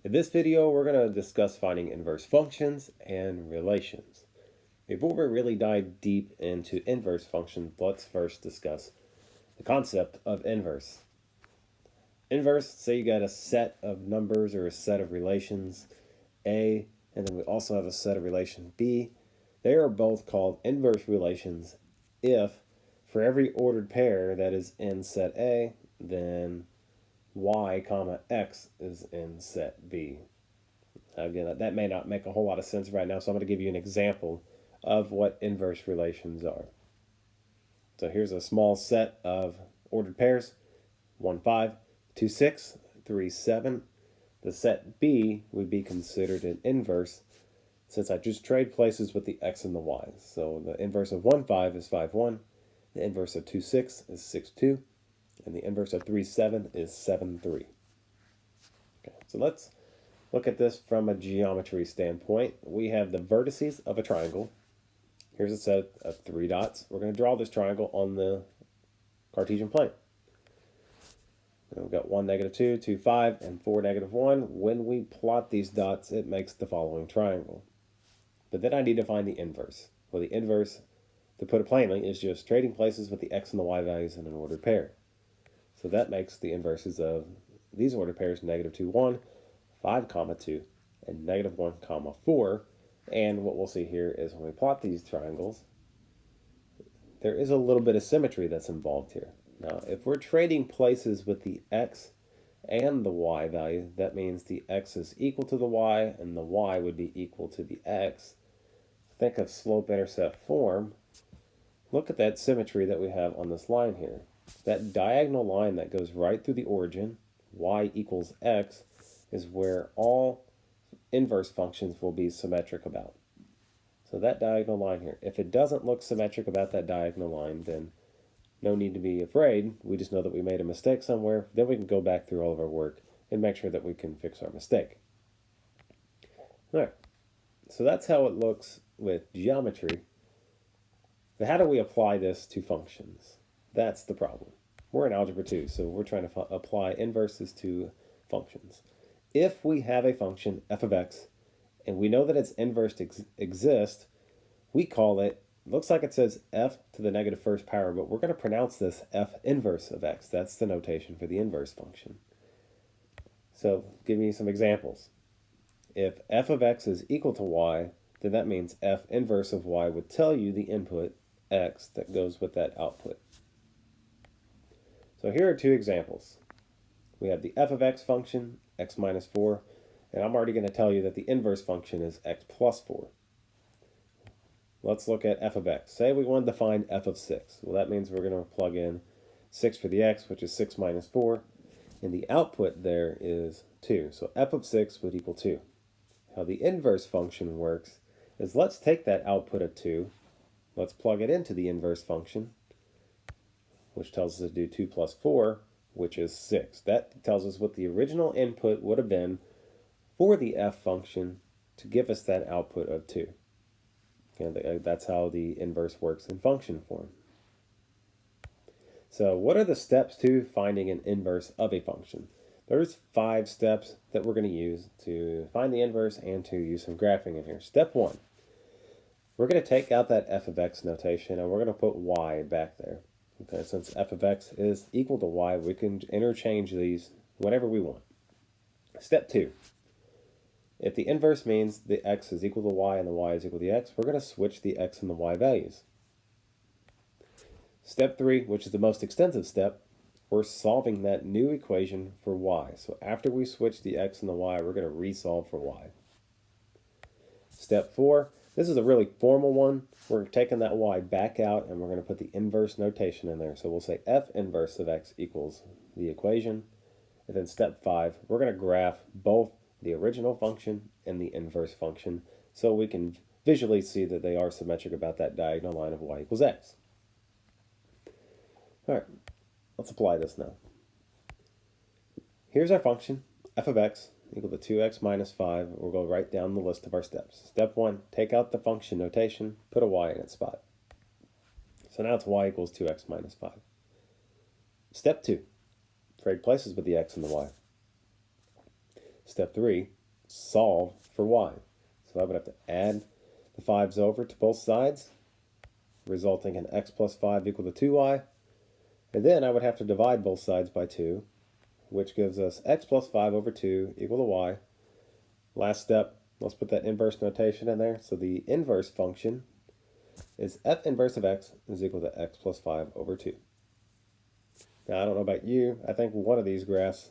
In this video, we're going to discuss finding inverse functions and relations. Before we really dive deep into inverse functions, let's first discuss the concept of inverse. Inverse, say you got a set of numbers or a set of relations A, and then we also have a set of relations B. They are both called inverse relations if for every ordered pair that is in set A, then y comma x is in set B. Again, that may not make a whole lot of sense right now, so I'm going to give you an example of what inverse relations are. So here's a small set of ordered pairs, 1, 5, 2, 6, 3, 7. The set B would be considered an inverse since I just trade places with the x and the y. So the inverse of 1, 5 is 5, 1. The inverse of 2, 6 is 6, 2. And the inverse of 3, 7 is 7, 3. Okay, so let's look at this from a geometry standpoint. We have the vertices of a triangle. Here's a set of 3 dots. We're going to draw this triangle on the Cartesian plane. We've got 1, -2, 2, 5, and 4, -1. When we plot these dots, it makes the following triangle. But then I need to find the inverse. Well, the inverse, to put it plainly, is just trading places with the x and the y values in an ordered pair. So that makes the inverses of these ordered pairs -2, 1, 5, 2, and -1, 4. And what we'll see here is when we plot these triangles, there is a little bit of symmetry that's involved here. Now, if we're trading places with the x and the y value, that means the x is equal to the y and the y would be equal to the x. Think of slope-intercept form. Look at that symmetry that we have on this line here. That diagonal line that goes right through the origin, y equals x, is where all inverse functions will be symmetric about. So that diagonal line here, if it doesn't look symmetric about that diagonal line, then no need to be afraid. We just know that we made a mistake somewhere. Then we can go back through all of our work and make sure that we can fix our mistake. All right, so that's how it looks with geometry. But how do we apply this to functions? That's the problem. We're in Algebra 2, so we're trying to apply inverses to functions. If we have a function, f of x, and we know that its inverse exists, we call it, looks like it says f to the negative first power, but we're going to pronounce this f inverse of x. That's the notation for the inverse function. So give me some examples. If f of x is equal to y, then that means f inverse of y would tell you the input x that goes with that output. So here are 2 examples. We have the f of x function, x minus 4, and I'm already going to tell you that the inverse function is x plus 4. Let's look at f of x. Say we wanted to find f of 6. Well, that means we're going to plug in 6 for the x, which is 6 minus 4, and the output there is 2. So f of 6 would equal 2. How the inverse function works is let's take that output of 2, let's plug it into the inverse function, which tells us to do 2 plus 4, which is 6. That tells us what the original input would have been for the f function to give us that output of 2. And that's how the inverse works in function form. So what are the steps to finding an inverse of a function? There's 5 steps that we're going to use to find the inverse and to use some graphing in here. Step 1, we're going to take out that f of x notation and we're going to put y back there. Okay, since f of x is equal to y, we can interchange these whenever we want. Step 2, if the inverse means the x is equal to y and the y is equal to the x, we're going to switch the x and the y values. Step 3, which is the most extensive step, we're solving that new equation for y. So after we switch the x and the y, we're going to resolve for y. Step 4, this is a really formal one. We're taking that y back out and we're going to put the inverse notation in there. So we'll say f inverse of x equals the equation. And then step 5, we're going to graph both the original function and the inverse function so we can visually see that they are symmetric about that diagonal line of y equals x. All right, let's apply this now. Here's our function, f of x equal to 2x minus 5. We'll go right down the list of our steps. Step 1, take out the function notation, put a y in its spot. So now it's y equals 2x minus 5. Step 2, trade places with the x and the y. step 3, solve for y. So I would have to add the 5's over to both sides, resulting in x plus 5 equal to 2y. And then I would have to divide both sides by 2, which gives us x plus 5 over 2 equal to y. Last step, let's put that inverse notation in there. So the inverse function is f inverse of x is equal to x plus 5 over 2. Now, I don't know about you, I think one of these graphs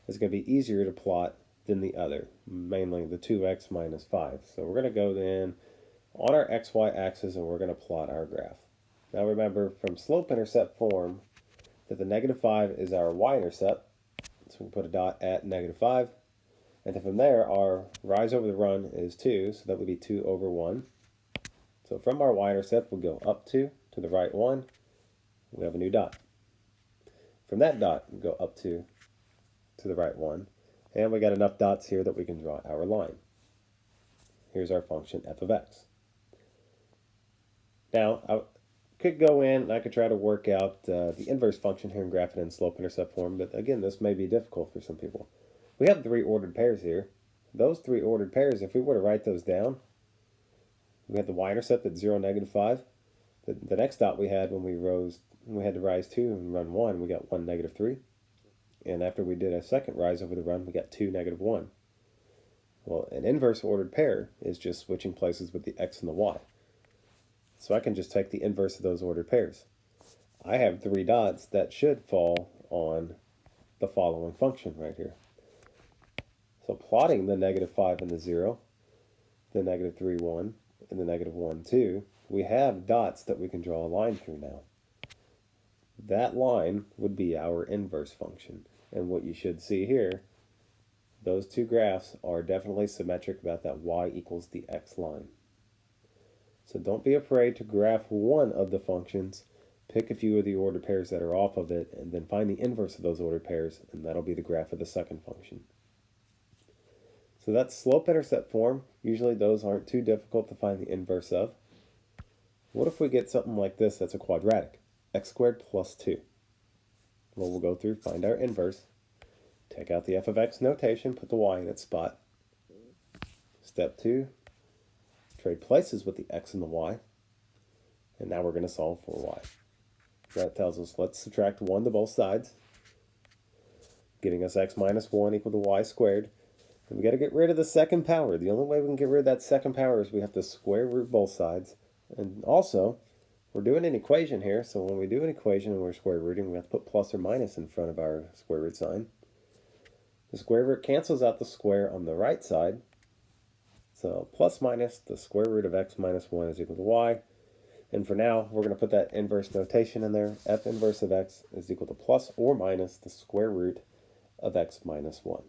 is going to be easier to plot than the other, mainly the 2x minus 5. So we're going to go then on our xy axis and we're going to plot our graph. Now remember, from slope-intercept form, that the negative 5 is our y-intercept, so we can put a dot at negative 5. And then from there, our rise over the run is 2, so that would be 2 over 1. So from our y-intercept, we'll go up 2 to the right 1. We have a new dot. From that dot, we'll go up 2 to the right 1. And we got enough dots here that we can draw our line. Here's our function f of x. Now, I could go in and I could try to work out the inverse function here and graph it in slope-intercept form, but again, this may be difficult for some people. We have 3 ordered pairs here. Those 3 ordered pairs, if we were to write those down, we had the y-intercept at 0, negative 5. The next dot we had when we had to rise 2 and run 1, we got 1, negative 3. And after we did a second rise over the run, we got 2, negative 1. Well, an inverse ordered pair is just switching places with the x and the y. So I can just take the inverse of those ordered pairs. I have 3 dots that should fall on the following function right here. So plotting the negative 5 and the 0, the negative 3, 1, and the negative 1, 2, we have dots that we can draw a line through now. That line would be our inverse function. And what you should see here, those 2 graphs are definitely symmetric about that y equals the x line. So don't be afraid to graph one of the functions, pick a few of the ordered pairs that are off of it, and then find the inverse of those ordered pairs, and that'll be the graph of the second function. So that's slope-intercept form. Usually those aren't too difficult to find the inverse of. What if we get something like this that's a quadratic? X squared plus 2. Well, we'll go through, find our inverse, take out the f of x notation, put the y in its spot. Step 2, trade places with the x and the y. And now we're going to solve for y. That tells us let's subtract 1 to both sides, giving us x minus 1 equal to y squared. And we got to get rid of the second power. The only way we can get rid of that second power is we have to square root both sides. And also, we're doing an equation here, so when we do an equation and we're square rooting, we have to put plus or minus in front of our square root sign. The square root cancels out the square on the right side. So plus minus the square root of x minus 1 is equal to y. And for now, we're going to put that inverse notation in there. F inverse of x is equal to plus or minus the square root of x minus 1.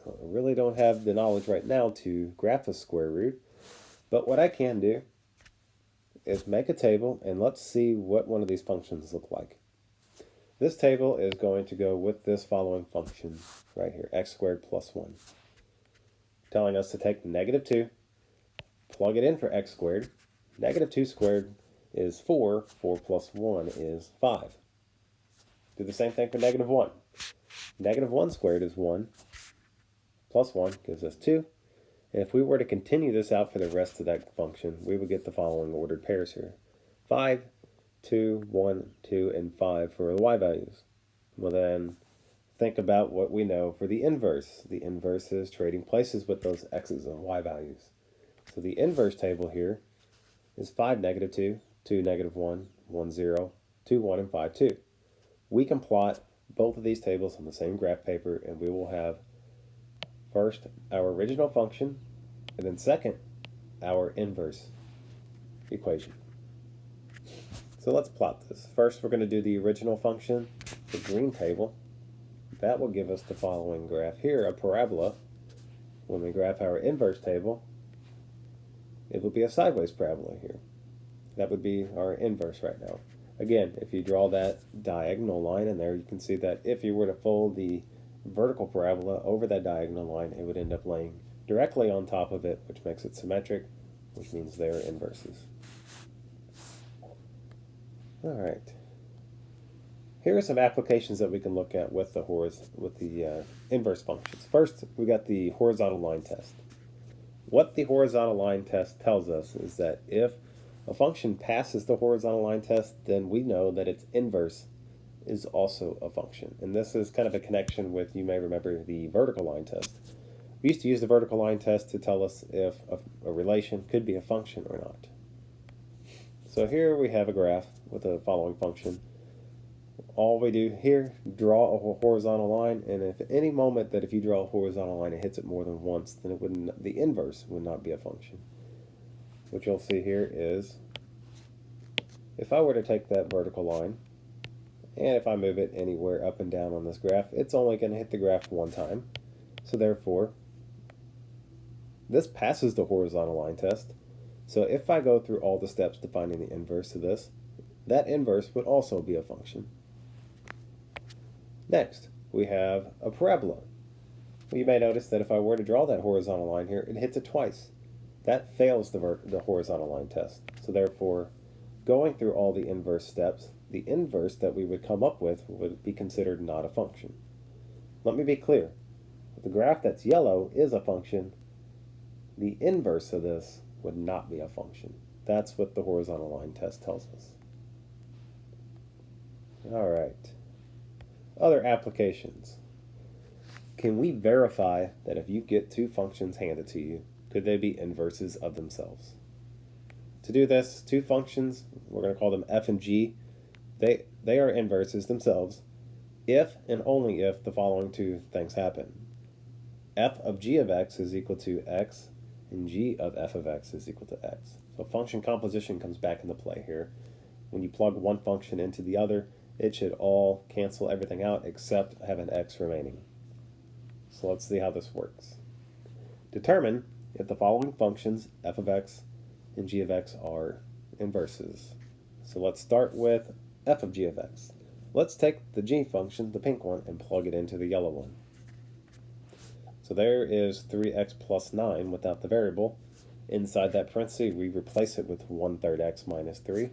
I really don't have the knowledge right now to graph a square root, but what I can do is make a table, and let's see what one of these functions look like. This table is going to go with this following function right here, x squared plus 1. Telling us to take negative 2, plug it in for x squared. Negative 2 squared is 4, 4 plus 1 is 5. Do the same thing for negative 1. Negative 1 squared is 1, plus 1 gives us 2. And if we were to continue this out for the rest of that function, we would get the following ordered pairs here. 5, 2, 1, 2, and 5 for the y values. Well then, think about what we know for the inverse. The inverse is trading places with those x's and y values. So the inverse table here is 5, negative 2, 2, negative 1, 1, 0, 2, 1, and 5, 2. We can plot both of these tables on the same graph paper, and we will have first our original function, and then second, our inverse equation. So let's plot this. First, we're going to do the original function, the green table. That will give us the following graph here, a parabola. When we graph our inverse table, it will be a sideways parabola here. That would be our inverse right now. Again, if you draw that diagonal line in there, you can see that if you were to fold the vertical parabola over that diagonal line, it would end up laying directly on top of it, which makes it symmetric, which means they're inverses. Alright. Here are some applications that we can look at with the inverse functions. First, we got the horizontal line test. What the horizontal line test tells us is that if a function passes the horizontal line test, then we know that its inverse is also a function. And this is kind of a connection with, you may remember, the vertical line test. We used to use the vertical line test to tell us if a relation could be a function or not. So here we have a graph with the following function. All we do here, draw a horizontal line, and if at any moment that if you draw a horizontal line it hits it more than once, then it wouldn't, the inverse would not be a function. What you'll see here is, if I were to take that vertical line, and if I move it anywhere up and down on this graph, it's only going to hit the graph one time. So therefore, this passes the horizontal line test. So if I go through all the steps to finding the inverse of this, that inverse would also be a function. Next, we have a parabola. Well, you may notice that if I were to draw that horizontal line here, it hits it twice. That fails the horizontal line test. So therefore, going through all the inverse steps, the inverse that we would come up with would be considered not a function. Let me be clear. The graph that's yellow is a function. The inverse of this would not be a function. That's what the horizontal line test tells us. All right. Other applications. Can we verify that if you get two functions handed to you, could they be inverses of themselves? To do this, two functions, we're going to call them f and g, they are inverses themselves if and only if the following two things happen. F of g of x is equal to x, and g of f of x is equal to x. So function composition comes back into play here. When you plug one function into the other, it should all cancel everything out except have an x remaining. So let's see how this works. Determine if the following functions, f of x and g of x, are inverses. So let's start with f of g of x. Let's take the g function, the pink one, and plug it into the yellow one. So there is 3x plus 9 without the variable. Inside that parenthesis, we replace it with 1/3 x minus 3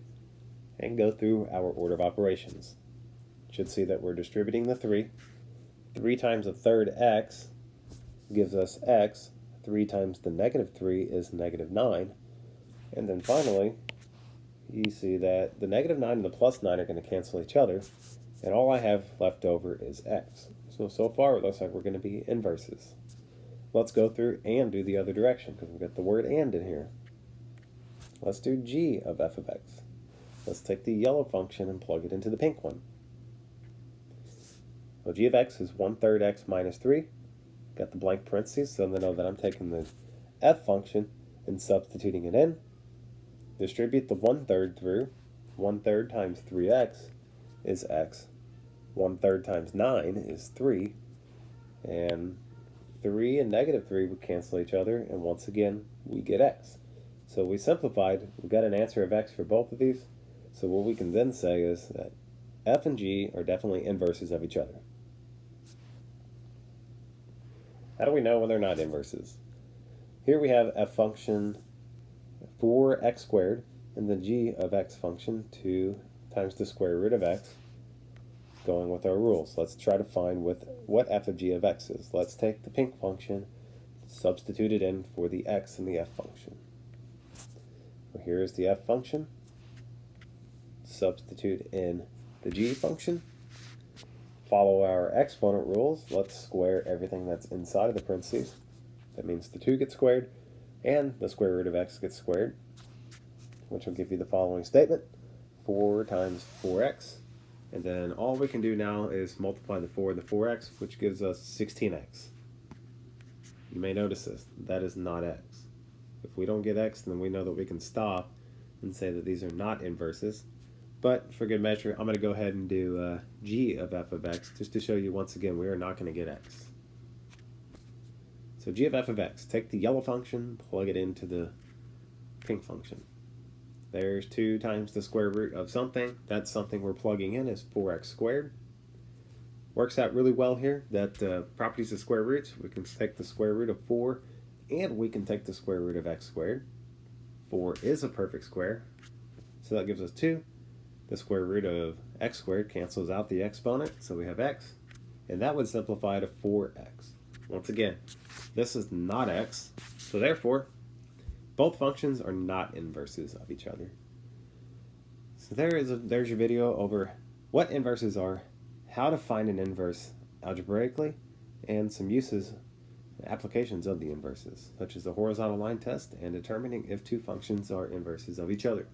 and go through our order of operations. Should see that we're distributing the 3. 3 times a third x gives us x. 3 times the negative 3 is negative 9. And then finally, you see that the negative 9 and the plus 9 are going to cancel each other, and all I have left over is x. So far it looks like we're going to be inverses. Let's go through and do the other direction, because we've got the word and in here. Let's do g of f of x. Let's take the yellow function and plug it into the pink one. Well, g of x is 1/3 x minus 3. Got the blank parentheses, so I know that I'm taking the f function and substituting it in. Distribute the 1/3 through. 1/3 times 3x is x. 1/3 times 9 is 3. And 3 and negative 3 would cancel each other, and once again, we get x. So we simplified. We've got an answer of x for both of these. So what we can then say is that f and g are definitely inverses of each other. How do we know when they're not inverses? Here we have f function 4x squared and the g of x function 2 times the square root of x. Going with our rules, let's try to find what f of g of x is. Let's take the pink function, substitute it in for the x in the f function. Well, here is the f function. Substitute in the g function. Follow our exponent rules. Let's square everything that's inside of the parentheses. That means the 2 gets squared and the square root of x gets squared, which will give you the following statement: 4 times 4x. And then all we can do now is multiply the 4 and the 4x, which gives us 16x. You may notice this. That is not x. If we don't get x, then we know that we can stop and say that these are not inverses. But for good measure, I'm going to go ahead and do g of f of x, just to show you once again we are not going to get x. So g of f of x, take the yellow function, plug it into the pink function. There's 2 times the square root of something. That something we're plugging in is 4x squared. Works out really well here. That properties of square roots, we can take the square root of 4 and we can take the square root of x squared. 4 is a perfect square, so that gives us 2. The square root of x squared cancels out the exponent, so we have x, and that would simplify to 4x. Once again, this is not x, so therefore, both functions are not inverses of each other. So there's your video over what inverses are, how to find an inverse algebraically, and some uses and applications of the inverses, such as the horizontal line test and determining if two functions are inverses of each other.